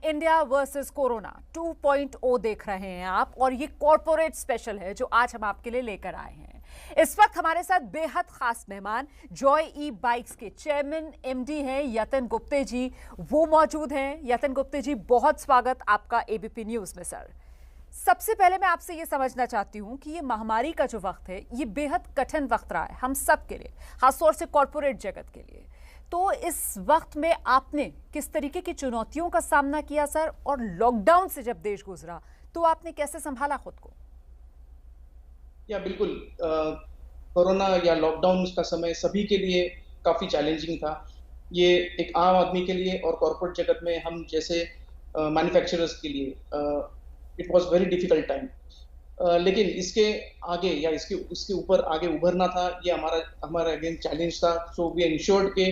India versus corona 2.0 देख रहे हैं आप, और ये कॉर्पोरेट स्पेशल है जो आज हम आपके लिए लेकर आए हैं। इस वक्त हमारे साथ बेहद खास मेहमान जॉय ई बाइक्स के चेयरमैन एमडी हैं यतिन गुप्ते जी, वो मौजूद हैं। यतिन गुप्ते जी, बहुत स्वागत आपका एबीपी न्यूज में। सर, सबसे पहले मैं आपसे ये समझना चाहती हूँ कि ये महामारी का जो वक्त है ये बेहद कठिन वक्त रहा है हम सब के लिए, खासतौर से कॉर्पोरेट जगत के लिए। तो इस वक्त में आपने किस तरीके की चुनौतियों का सामना किया सर, और लॉकडाउन से जब देश गुजरा तो आपने कैसे संभाला खुद को? या बिल्कुल, कोरोना या लॉकडाउन का समय सभी के लिए काफ़ी चैलेंजिंग था। ये एक आम आदमी के लिए और कॉर्पोरेट जगत में हम जैसे मैन्युफैक्चरर्स के लिए it was very difficult time. लेकिन इसके आगे या इसके इसके ऊपर आगे उभरना था, ये हमारा हमारा अगेन चैलेंज था। सो वी एंश्योर्ड के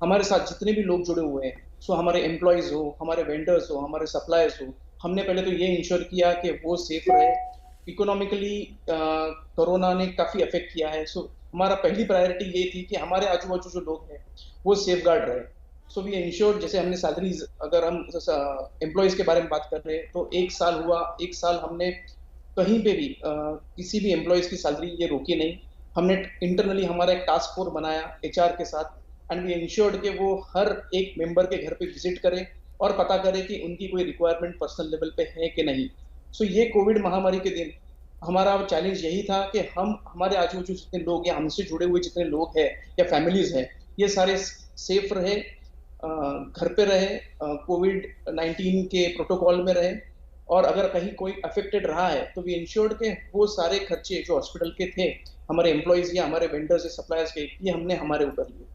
हमारे साथ जितने भी लोग जुड़े हुए हैं, सो हमारे एम्प्लॉइज़ हो, हमारे वेंडर्स हो, हमारे सप्लायर्स हो, हमने पहले तो ये इंश्योर किया कि वो सेफ रहे। इकोनॉमिकली कोरोना ने काफ़ी अफेक्ट किया है, सो हमारा पहली प्रायोरिटी ये थी कि हमारे आजू-बाजू जो लोग हैं, वो सेफगार्ड रहे। सो वी एंश्योर्ड, जैसे हमने सैलरीज़, अगर हम एम्प्लॉइज़ के बारे में बात कर रहे हैं, तो 1 साल हुआ, 1 साल हमने कहीं पे भी किसी भी एम्प्लॉइज़ की सैलरी ये रोकी नहीं। हमने इंटरनली हमारा एक टास्क फोर्स बनाया एचआर के साथ, एंड वी एंश्योर्ड कि वो हर एक मेंबर के घर पे विजिट करे और पता करे कि उनकी कोई रिक्वायरमेंट पर्सनल लेवल पे है कि नहीं। सो ये कोविड महामारी के दिन हमारा चैलेंज यही था कि हम हमारे आजू-बाजू जितने लोग या हमसे जुड़े हुए जितने लोग हैं या फैमिलीज़ हैं, ये सारे सेफ रहे, घर पे रहे, कोविड-19 के प्रोटोकॉल में रहे, और अगर कहीं कोई अफेक्टेड रहा है तो वी इंश्योर्ड के वो सारे खर्चे जो हॉस्पिटल के थे, हमारे एम्प्लॉइज या हमारे वेंडर्स या सप्लायर्स के, ये हमने हमारे ऊपर लिए।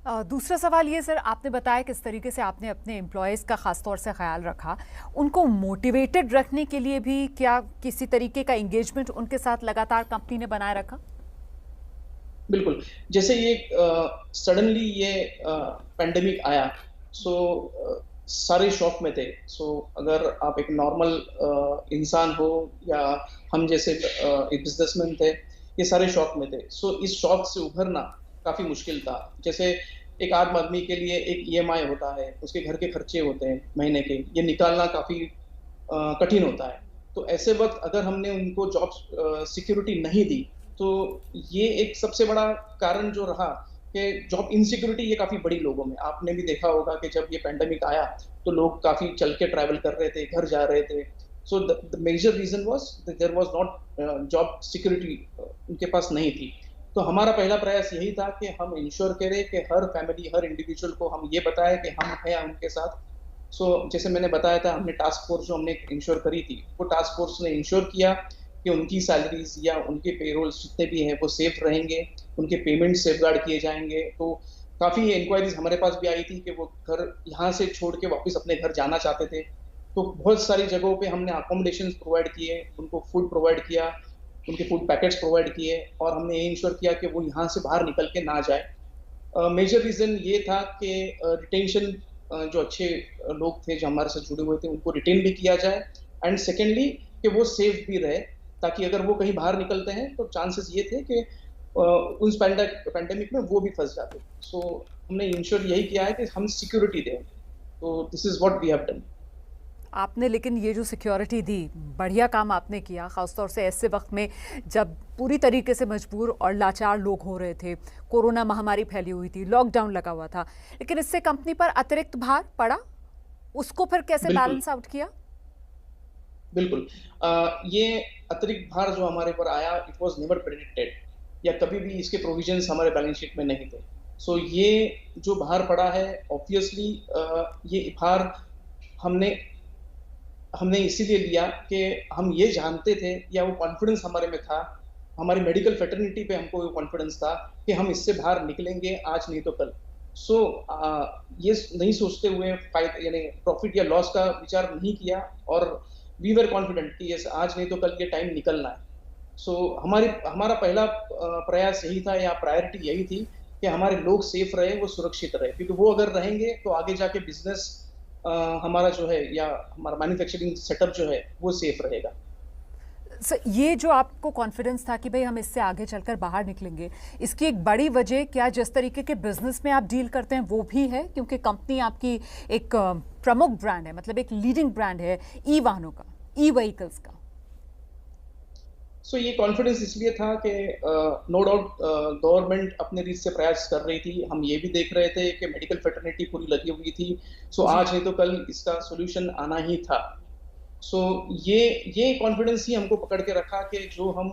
दूसरा सवाल ये सर, आपने बताया किस तरीके से आपने अपने एम्प्लॉयज़ का ख़ास तौर से ख्याल रखा। उनको मोटिवेटेड रखने के लिए भी क्या किसी तरीके का एंगेजमेंट उनके साथ लगातार कंपनी ने बनाए रखा? बिल्कुल, जैसे ये सडनली ये पैंडेमिक आया, सो सारे शॉक में थे। सो अगर आप एक नॉर्मल इंसान हो या हम जैसे एक बिजनेसमैन थे, ये सारे शॉक में थे। सो इस शॉक से उभरना काफ़ी मुश्किल था। जैसे एक आम आदमी के लिए एक ईएमआई होता है, उसके घर के खर्चे होते हैं महीने के, ये निकालना काफ़ी कठिन होता है। तो ऐसे वक़्त अगर हमने उनको जॉब सिक्योरिटी नहीं दी, तो ये एक सबसे बड़ा कारण जो रहा कि जॉब इनसिक्योरिटी, ये काफ़ी बड़ी लोगों में। आपने भी देखा होगा कि जब ये पैंडेमिक आया, तो लोग काफ़ी चल के ट्रैवल कर रहे थे, घर जा रहे थे। So the major reason was that there was not job security, उनके पास नहीं थी। तो हमारा पहला प्रयास यही था कि हम इंश्योर करें कि हर फैमिली, हर इंडिविजुअल को हम ये बताएं कि हम हैं उनके साथ। सो जैसे मैंने बताया था, हमने टास्क फोर्स जो हमने इंश्योर करी थी, वो टास्क फोर्स ने इंश्योर किया कि उनकी सैलरीज या उनके पेरोल्स जितने भी हैं वो सेफ रहेंगे, उनके पेमेंट सेफगार्ड किए जाएंगे। तो काफ़ी इंक्वायरीज हमारे पास भी आई थी कि वो घर यहाँ से छोड़ के वापस अपने घर जाना चाहते थे। तो बहुत सारी जगहों पे हमने अकोमोडेशन प्रोवाइड किए, उनको फूड प्रोवाइड किया, उनके फूड पैकेट्स प्रोवाइड किए, और हमने ये इंश्योर किया कि वो यहाँ से बाहर निकल के ना जाए। मेजर रीज़न ये था कि रिटेंशन, जो अच्छे लोग थे जो हमारे साथ जुड़े हुए थे, उनको रिटेन भी किया जाए, एंड सेकेंडली कि वो सेफ भी रहे, ताकि अगर वो कहीं बाहर निकलते हैं तो चांसेस ये थे कि उस पैंडेमिक में वो भी फंस जाते। सो हमने इंश्योर यही किया है कि हम सिक्योरिटी दें। तो this is what we have done. आपने लेकिन ये जो सिक्योरिटी दी, बढ़िया काम आपने किया, ख़ासतौर से ऐसे वक्त में जब पूरी तरीके से मजबूर और लाचार लोग हो रहे थे, कोरोना महामारी फैली हुई थी, लॉकडाउन लगा हुआ था। लेकिन इससे कंपनी पर अतिरिक्त भार पड़ा, उसको फिर कैसे बिल्कुल, बैलेंस आउट किया? बिल्कुल। ये अतिरिक्त भार जो हमारे ऊपर आया, इट वाज़ नेवर प्रेडिक्टेड, या कभी भी इसके प्रोविजंस हमारे बैलेंस शीट में नहीं थे। सो ये जो भार पड़ा है, ऑब्वियसली ये भार हमने हमने इसीलिए लिया कि हम ये जानते थे, या वो कॉन्फिडेंस हमारे में था, हमारी मेडिकल फ्रेटर्निटी पे हमको वो कॉन्फिडेंस था कि हम इससे बाहर निकलेंगे, आज नहीं तो कल। सो ये नहीं सोचते हुए यानी प्रॉफिट या लॉस का विचार नहीं किया, और वी वर कॉन्फिडेंट कि यस, आज नहीं तो कल ये टाइम निकलना है। सो हमारा पहला प्रयास यही था, या प्रायोरिटी यही थी कि हमारे लोग सेफ रहे, वो सुरक्षित रहे, क्योंकि वो अगर रहेंगे तो आगे जाके बिजनेस हमारा जो है, या हमारा मैन्युफैक्चरिंग सेटअप जो है, वो सेफ रहेगा। ये जो आपको कॉन्फिडेंस था कि भाई हम इससे आगे चलकर बाहर निकलेंगे, इसकी एक बड़ी वजह क्या जिस तरीके के बिजनेस में आप डील करते हैं वो भी है, क्योंकि कंपनी आपकी एक प्रमुख ब्रांड है, मतलब एक लीडिंग ब्रांड है ई वाहनों का, ई व्हीकल्स का। सो ये कॉन्फिडेंस इसलिए था कि नो डाउट गवर्नमेंट अपने रीच से प्रयास कर रही थी, हम ये भी देख रहे थे कि मेडिकल फेटर्निटी पूरी लगी हुई थी। सो आज नहीं तो कल इसका सोल्यूशन आना ही था। सो ये कॉन्फिडेंस ही हमको पकड़ के रखा कि जो हम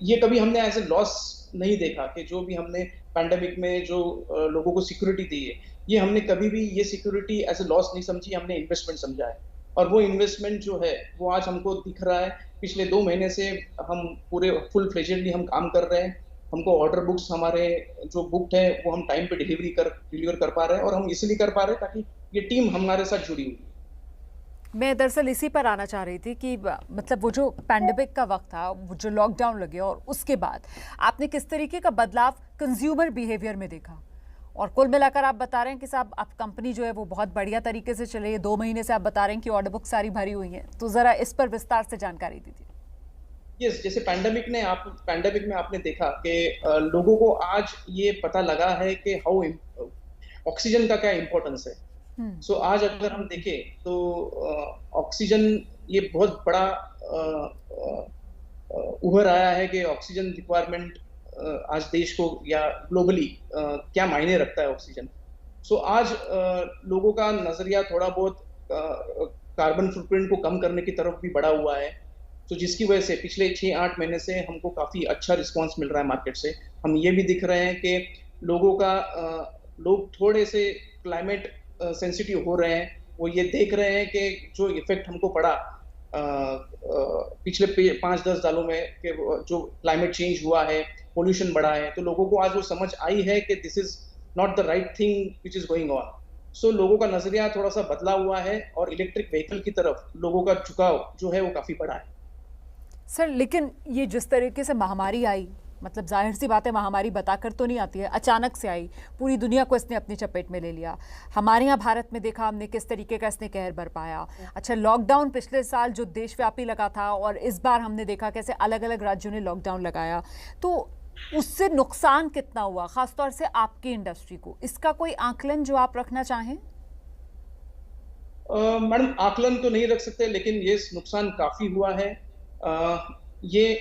ये कभी हमने एज ए लॉस नहीं देखा कि जो भी हमने पैंडेमिक में जो लोगों को सिक्योरिटी दी है, ये हमने कभी भी ये सिक्योरिटी एज ए लॉस नहीं समझी, हमने इन्वेस्टमेंट समझा है। और वो इन्वेस्टमेंट जो है वो आज हमको दिख रहा है। पिछले 2 महीने से हम पूरे फुल फ्लेजेडली हम काम कर रहे हैं। हमको ऑर्डर बुक्स हमारे जो बुक्ड है वो हम टाइम पे डिलीवर कर पा रहे हैं, और हम इसलिए कर पा रहे हैं ताकि ये टीम हमारे साथ जुड़ी हुई है। मैं दरअसल इसी पर आना चाह रही थी कि मतलब वो जो पैंडेमिक का वक्त था, वो जो लॉकडाउन लगे और उसके बाद आपने किस तरीके का बदलाव कंज्यूमर बिहेवियर में देखा, और कुल मिलाकर आप बता रहे हैं कि साहब आप कंपनी जो है वो बहुत बढ़िया तरीके से चले, 2 महीने से आप बता रहे हैं कि ऑर्डर बुक सारी भरी हुई हैं, तो ज़रा इस पर विस्तार से जानकारी दीजिए। यस, जैसे पैंडेमिक में आपने देखा कि लोगों को आज ये पता लगा है कि हाउ ऑक्सीजन का क्या इम्पोर्टेंस है। सो आज अगर हम देखें तो ऑक्सीजन ये बहुत बड़ा उभर आया है कि ऑक्सीजन रिक्वायरमेंट आज देश को या ग्लोबली क्या मायने रखता है ऑक्सीजन। सो आज लोगों का नजरिया थोड़ा बहुत कार्बन फुटप्रिंट को कम करने की तरफ भी बढ़ा हुआ है। तो जिसकी वजह से पिछले 6-8 महीने से हमको काफी अच्छा रिस्पांस मिल रहा है मार्केट से। हम ये भी दिख रहे हैं कि लोग थोड़े से क्लाइमेट सेंसिटिव हो रहे हैं। वो ये देख रहे हैं कि जो इफेक्ट हमको पड़ा पिछले 5-10 सालों में कि जो क्लाइमेट चेंज हुआ है, पोल्यूशन बढ़ा है, तो लोगों को आज वो समझ आई है कि this is not the right thing which is going on. So लोगों का नजरिया थोड़ा सा बदला हुआ है और इलेक्ट्रिक व्हीकल की तरफ लोगों का झुकाव जो है वो काफी बड़ा है। सर, लेकिन ये जिस तरीके से महामारी आई, मतलब जाहिर सी बात है महामारी बताकर तो नहीं आती है, अचानक से आई, पूरी दुनिया को इसने अपनी चपेट में ले लिया। हमारे यहाँ भारत में देखा हमने किस तरीके का इसने कहर बरपाया। अच्छा, लॉकडाउन पिछले साल जो देशव्यापी लगा था और इस बार हमने देखा कैसे अलग अलग राज्यों ने लॉकडाउन लगाया, तो उससे नुकसान कितना हुआ खासतौर से आपकी इंडस्ट्री को? इसका कोई आकलन जो आप रखना चाहें? मैडम, आकलन तो नहीं रख सकते, लेकिन ये नुकसान काफी हुआ है। ये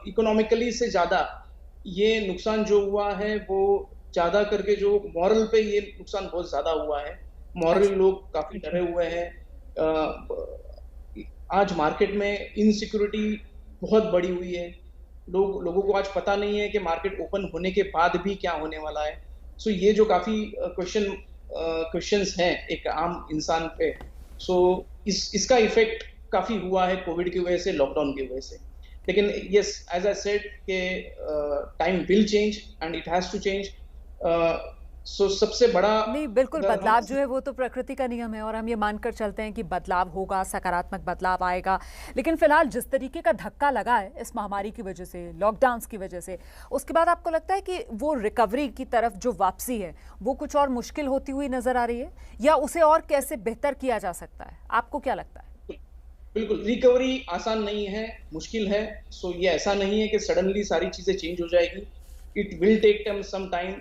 इकोनॉमिकली से ज्यादा ये नुकसान जो हुआ है वो ज्यादा करके जो मॉरल पे ये नुकसान बहुत ज्यादा हुआ है। मॉरल लोग काफी डरे हुए हैं। आज मार्केट में इनसिक्योरिटी बहुत बढ़ी हुई है। लोगों को आज पता नहीं है कि मार्केट ओपन होने के बाद भी क्या होने वाला है। सो ये जो काफी क्वेश्चंस हैं एक आम इंसान पे, सो इसका इफेक्ट काफी हुआ है कोविड की वजह से, लॉकडाउन की वजह से। लेकिन यस, एज आई सेड कि time will change and it has to change. So सबसे बड़ा नहीं, बिल्कुल बदलाव जो है वो तो प्रकृति का नियम है और हम ये मानकर चलते हैं कि बदलाव होगा, सकारात्मक बदलाव आएगा। लेकिन फिलहाल जिस तरीके का धक्का लगा है इस महामारी की वजह से, लॉकडाउन की वजह से, उसके बाद आपको लगता है कि वो रिकवरी की तरफ जो वापसी है वो कुछ और मुश्किल होती हुई नजर आ रही है, या उसे और कैसे बेहतर किया जा सकता है? आपको क्या लगता है? बिल्कुल, रिकवरी आसान नहीं है, मुश्किल है। सो ये ऐसा नहीं है कि सडनली सारी चीजें चेंज हो जाएगी। It will take some time.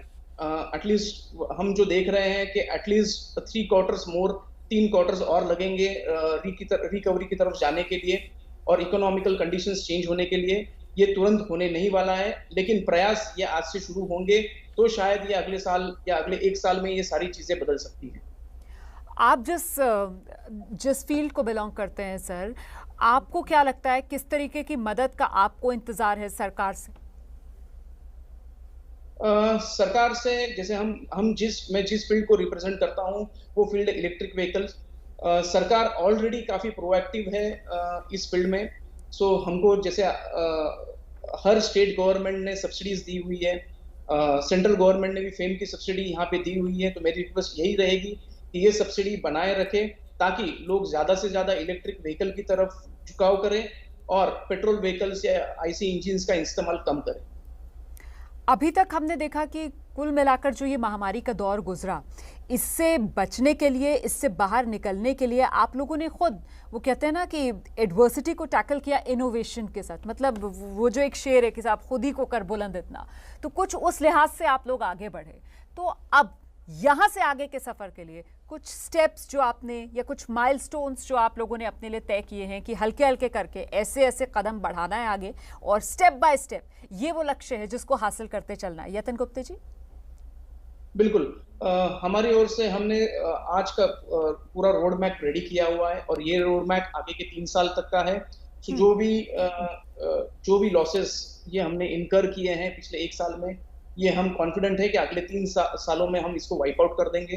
At least हम जो देख रहे हैं कि एटलीस्ट 3 क्वार्टर्स मोर, 3 क्वार्टर्स और लगेंगे रिकवरी की तरफ जाने के लिए और इकोनॉमिकल कंडीशंस चेंज होने के लिए। ये तुरंत होने नहीं वाला है, लेकिन प्रयास ये आज से शुरू होंगे तो शायद ये अगले साल या अगले 1 साल में ये सारी चीजें बदल सकती हैं। आप जिस फील्ड को बिलोंग करते हैं सर, आपको क्या लगता है किस तरीके की मदद का आपको इंतजार है सरकार से? सरकार से, जैसे मैं जिस फील्ड को रिप्रेजेंट करता हूं वो फील्ड है इलेक्ट्रिक व्हीकल्स। सरकार ऑलरेडी काफी प्रोएक्टिव है इस फील्ड में। सो हमको जैसे हर स्टेट गवर्नमेंट ने सब्सिडीज दी हुई है, सेंट्रल गवर्नमेंट ने भी फेम की सब्सिडी यहाँ पे दी हुई है। तो मेरी रिक्वेस्ट यही रहेगी कि ये सब्सिडी बनाए रखें ताकि लोग ज्यादा से ज्यादा इलेक्ट्रिक व्हीकल की तरफ झुकाव करें और पेट्रोल व्हीकल्स या आईसी इंजिन्स का इस्तेमाल कम करें। अभी तक हमने देखा कि कुल मिलाकर जो ये महामारी का दौर गुजरा, इससे बचने के लिए, इससे बाहर निकलने के लिए आप लोगों ने खुद, वो कहते हैं ना कि एडवर्सिटी को टैकल किया इनोवेशन के साथ, मतलब वो जो एक शेर है कि साहब खुद ही को कर बुलंद इतना, तो कुछ उस लिहाज से आप लोग आगे बढ़े। तो अब यहाँ से आगे के सफ़र के लिए कुछ स्टेप्स जो आपने, या कुछ माइलस्टोन्स जो आप लोगों ने अपने लिए तय किए हैं कि हल्के हल्के करके ऐसे ऐसे कदम बढ़ाना है आगे, और स्टेप बाय स्टेप ये वो लक्ष्य है जिसको हासिल करते चलना है। यतन गुप्ते जी। बिल्कुल। हमारी ओर से हमने आज का पूरा रोड मैप रेडी किया हुआ है, और ये रोड मैप आगे के 3 साल तक का है। तो जो भी लॉसेस ये हमने इनकर किए हैं पिछले 1 साल में, ये हम कॉन्फिडेंट है कि अगले 3 सालों में हम इसको वाइप आउट कर देंगे।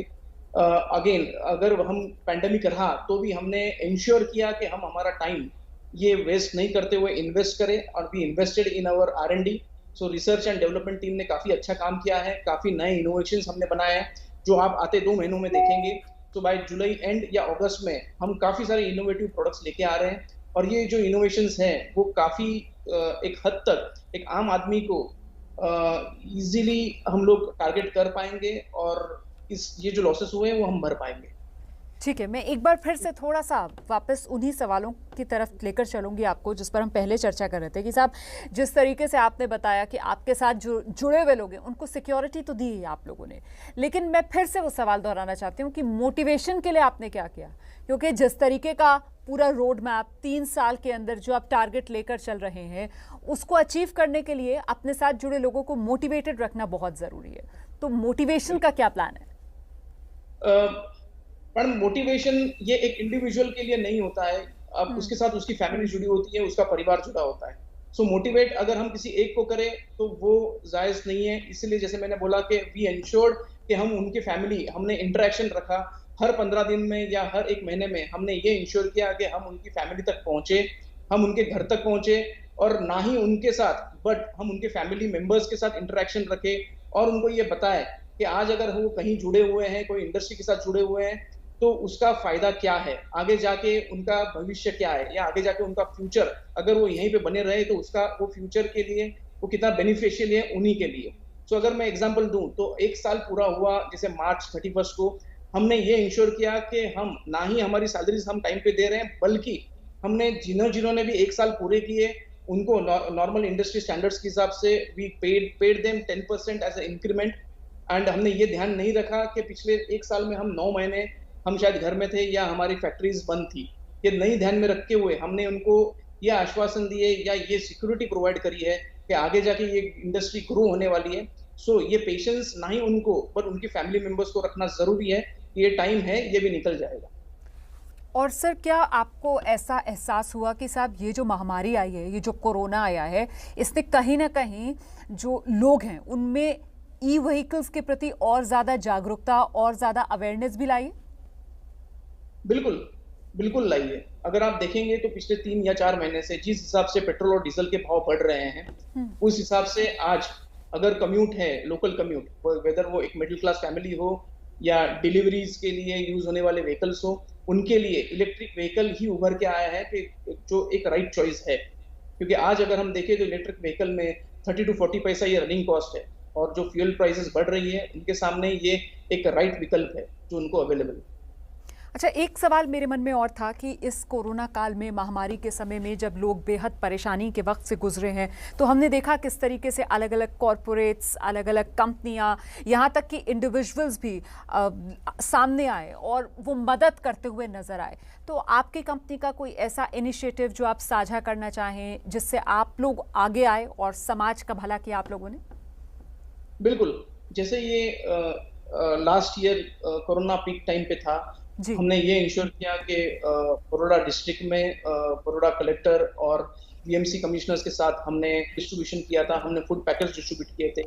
अगेन, अगर हम पैंडेमिक रहा तो भी हमने इंश्योर किया कि हम हमारा टाइम ये वेस्ट नहीं करते हुए इन्वेस्ट करें, और we invested in our R&D। So research and development team ने काफी अच्छा काम किया है, काफी नए इनोवेशंस हमने बनाए हैं जो आप आते 2 महीनों में देखेंगे। तो बाय जुलाई एंड या अगस्त में हम काफी सारे इनोवेटिव प्रोडक्ट्स लेके आ रहे हैं, और ये जो इनोवेशंस हैं वो काफी एक हद तक एक आम आदमी को इजीली हम लोग टारगेट कर पाएंगे, और ये जो लॉसेस हुए हैं वो हम भर पाएंगे। ठीक है, मैं एक बार फिर से थोड़ा सा वापस उन्हीं सवालों की तरफ लेकर चलूंगी आपको जिस पर हम पहले चर्चा कर रहे थे कि साहब जिस तरीके से आपने बताया कि आपके साथ जो जुड़े हुए लोग हैं उनको सिक्योरिटी तो दी है आप लोगों ने, लेकिन मैं फिर से वो सवाल दोहराना चाहती हूँ कि मोटिवेशन के लिए आपने क्या किया? क्योंकि जिस तरीके का पूरा रोड मैप 3 साल के अंदर जो आप टारगेट लेकर चल रहे हैं, उसको अचीव करने के लिए अपने साथ जुड़े लोगों को मोटिवेटेड रखना बहुत ज़रूरी है। तो मोटिवेशन का क्या प्लान है? पर मोटिवेशन ये एक इंडिविजुअल के लिए नहीं होता है, अब उसके साथ उसकी फैमिली जुड़ी होती है, उसका परिवार जुड़ा होता है। सो मोटिवेट अगर हम किसी एक को करें तो वो जायज नहीं है। इसलिए जैसे मैंने बोला कि वी एंश्योर्ड कि हम उनके फैमिली, हमने इंटरेक्शन रखा हर 15 दिन में या हर 1 महीने में। हमने ये इंश्योर किया कि हम उनकी फैमिली तक पहुंचे, हम उनके घर तक पहुंचे, और ना ही उनके साथ बट हम उनके फैमिली मेंबर्स के साथ इंटरेक्शन रखे, और उनको ये बताएं कि आज अगर वो कहीं जुड़े हुए हैं, कोई इंडस्ट्री के साथ जुड़े हुए हैं, तो उसका फायदा क्या है, आगे जाके उनका भविष्य क्या है, या आगे जाके उनका फ्यूचर, अगर वो यहीं पे बने रहे तो उसका वो फ्यूचर के लिए वो कितना बेनिफिशियल है उन्हीं के लिए। सो अगर मैं एग्जांपल दूं तो 1 साल पूरा हुआ, जैसे मार्च 31 को हमने ये इंश्योर किया कि हम ना ही हमारी सैलरीज हम टाइम पे दे रहे हैं, बल्कि हमने जिन्होंने भी 1 साल पूरे किए उनको नॉर्मल इंडस्ट्री स्टैंडर्ड्स के हिसाब से we paid them 10% as a increment. And हमने ये ध्यान नहीं रखा कि पिछले 1 साल में हम 9 महीने हम शायद घर में थे या हमारी फैक्ट्रीज बंद थी। ये नहीं ध्यान में रखते हुए हमने उनको ये आश्वासन दिए या ये सिक्योरिटी प्रोवाइड करी है कि आगे जाके ये इंडस्ट्री ग्रो होने वाली है। सो ये पेशेंस ना ही उनको पर उनकी फैमिली मेंबर्स को रखना जरूरी है। ये टाइम है, ये भी निकल जाएगा। और सर, क्या आपको ऐसा एहसास हुआ कि साहब ये जो महामारी आई है, ये जो कोरोना आया है, इसने कहीं ना कहीं जो लोग हैं उनमें ई व्हीकल्स के प्रति और ज़्यादा जागरूकता और ज़्यादा अवेयरनेस भी लाई है? बिल्कुल, बिल्कुल लाई है। अगर आप देखेंगे तो पिछले 3 या 4 महीने से जिस हिसाब से पेट्रोल और डीजल के भाव बढ़ रहे हैं, उस हिसाब से आज अगर कम्यूट है, लोकल कम्यूट, वेदर वो एक मिडिल क्लास फैमिली हो या डिलीवरीज के लिए यूज होने वाले व्हीकल्स हो, उनके लिए इलेक्ट्रिक व्हीकल ही उभर के आया है कि जो एक राइट चॉइस है। क्योंकि आज अगर हम देखें तो इलेक्ट्रिक व्हीकल में 30 to 40 पैसा ये रनिंग कॉस्ट है, और जो फ्यूल प्राइसेस बढ़ रही है उनके सामने ये एक राइट विकल्प है जो उनको अवेलेबल है। अच्छा, एक सवाल मेरे मन में और था कि इस कोरोना काल में, महामारी के समय में जब लोग बेहद परेशानी के वक्त से गुजरे हैं, तो हमने देखा किस तरीके से अलग अलग कॉरपोरेट्स, अलग अलग कंपनियां, यहाँ तक कि इंडिविजुअल्स भी सामने आए और वो मदद करते हुए नजर आए। तो आपकी कंपनी का कोई ऐसा इनिशिएटिव जो आप साझा करना चाहें जिससे आप लोग आगे आए और समाज का भला किया आप लोगों ने? बिल्कुल, जैसे ये last year corona peak time पे था, हमने ये इंश्योर किया कि बड़ौदा डिस्ट्रिक्ट में बड़ौदा कलेक्टर और बीएमसी कमिश्नर्स के साथ हमने डिस्ट्रीब्यूशन किया था, हमने फूड पैकेज डिस्ट्रीब्यूट किए थे।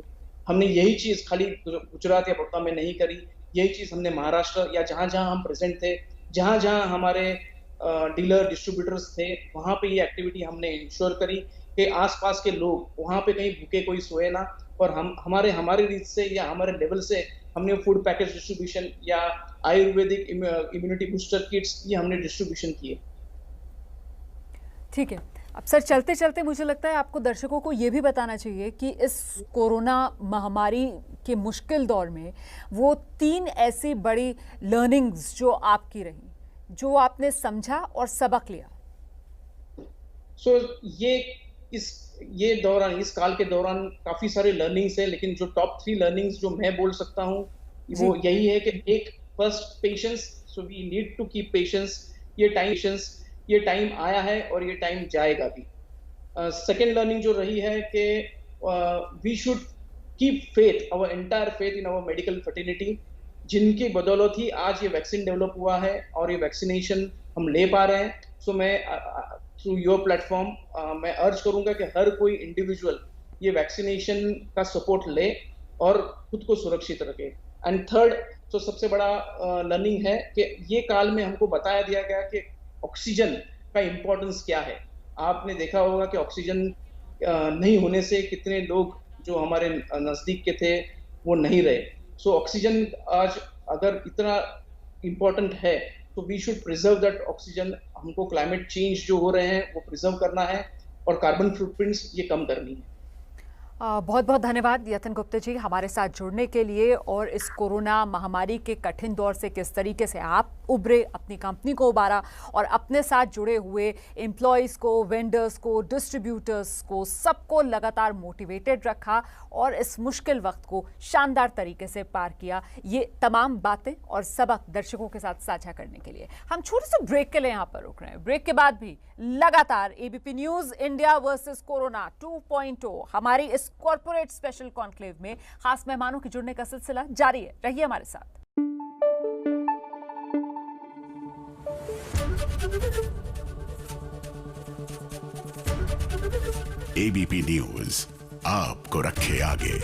हमने यही चीज़ खाली गुजरात या बड़ौदा में नहीं करी, यही चीज़ हमने महाराष्ट्र या जहाँ जहाँ हम प्रेजेंट थे, जहाँ जहाँ हमारे डीलर डिस्ट्रीब्यूटर्स थे, वहाँ पे ये एक्टिविटी हमने इंश्योर करी कि आसपास के लोग वहाँ पे कहीं भूखे कोई सोए ना, और हम हमारे रीच से या हमारे लेवल से हमने फूड पैकेज डिस्ट्रीब्यूशन या आयुर्वेदिक इम्यूनिटी बूस्टर किट्स ये हमने डिस्ट्रीब्यूशन किए। ठीक है, अब सर चलते चलते मुझे लगता है आपको दर्शकों को ये भी बताना चाहिए कि इस कोरोना महामारी के मुश्किल दौर में वो 3 ऐसी बड़ी लर्निंग्स जो आपकी रही, जो आपने समझा और सबक लिया। सो ये दौरान, इस काल के दौरान काफी सारे लर्निंग्स है, लेकिन जो टॉप 3 लर्निंग्स जो मैं बोल सकता हूँ वो यही है कि एक, first patience. So we need to keep patience. ये टाइम आया है और ये टाइम जाएगा भी। सेकेंड लर्निंग जो रही है कि we should keep faith, our entire faith in our medical fertility, जिनकी बदौलत ही आज ये वैक्सीन डेवलप हुआ है और ये वैक्सीनेशन हम ले पा रहे हैं। सो मैं थ्रू योर प्लेटफॉर्म मैं अर्ज करूंगा कि हर कोई इंडिविजुअल ये वैक्सीनेशन का सपोर्ट ले और खुद को सुरक्षित रखे। एंड थर्ड, तो सबसे बड़ा लर्निंग है कि ये काल में हमको बताया दिया गया कि ऑक्सीजन का इम्पोर्टेंस क्या है। आपने देखा होगा कि ऑक्सीजन नहीं होने से कितने लोग जो हमारे नजदीक के थे वो नहीं रहे। सो ऑक्सीजन आज अगर इतना इम्पोर्टेंट है तो we should preserve that oxygen. हमको क्लाइमेट चेंज जो हो रहे हैं वो प्रिजर्व करना है और कार्बन फुटप्रिंट्स ये कम करनी है। बहुत बहुत धन्यवाद यतन गुप्ता जी हमारे साथ जुड़ने के लिए, और इस कोरोना महामारी के कठिन दौर से किस तरीके से आप उभरे, अपनी कंपनी को उबारा और अपने साथ जुड़े हुए एम्प्लॉयज़ को, वेंडर्स को, डिस्ट्रीब्यूटर्स को, सबको लगातार मोटिवेटेड रखा और इस मुश्किल वक्त को शानदार तरीके से पार किया। ये तमाम बातें और सबक दर्शकों के साथ साझा करने के लिए हम छोटे से ब्रेक के लिए यहाँ पर रुक रहे हैं। ब्रेक के बाद भी लगातार ABP news India versus corona 2.0 हमारी इस कॉर्पोरेट स्पेशल कॉन्क्लेव में खास मेहमानों के जुड़ने का सिलसिला जारी है। रहिए हमारे साथ। एबीपी न्यूज़ आपको रखे आगे।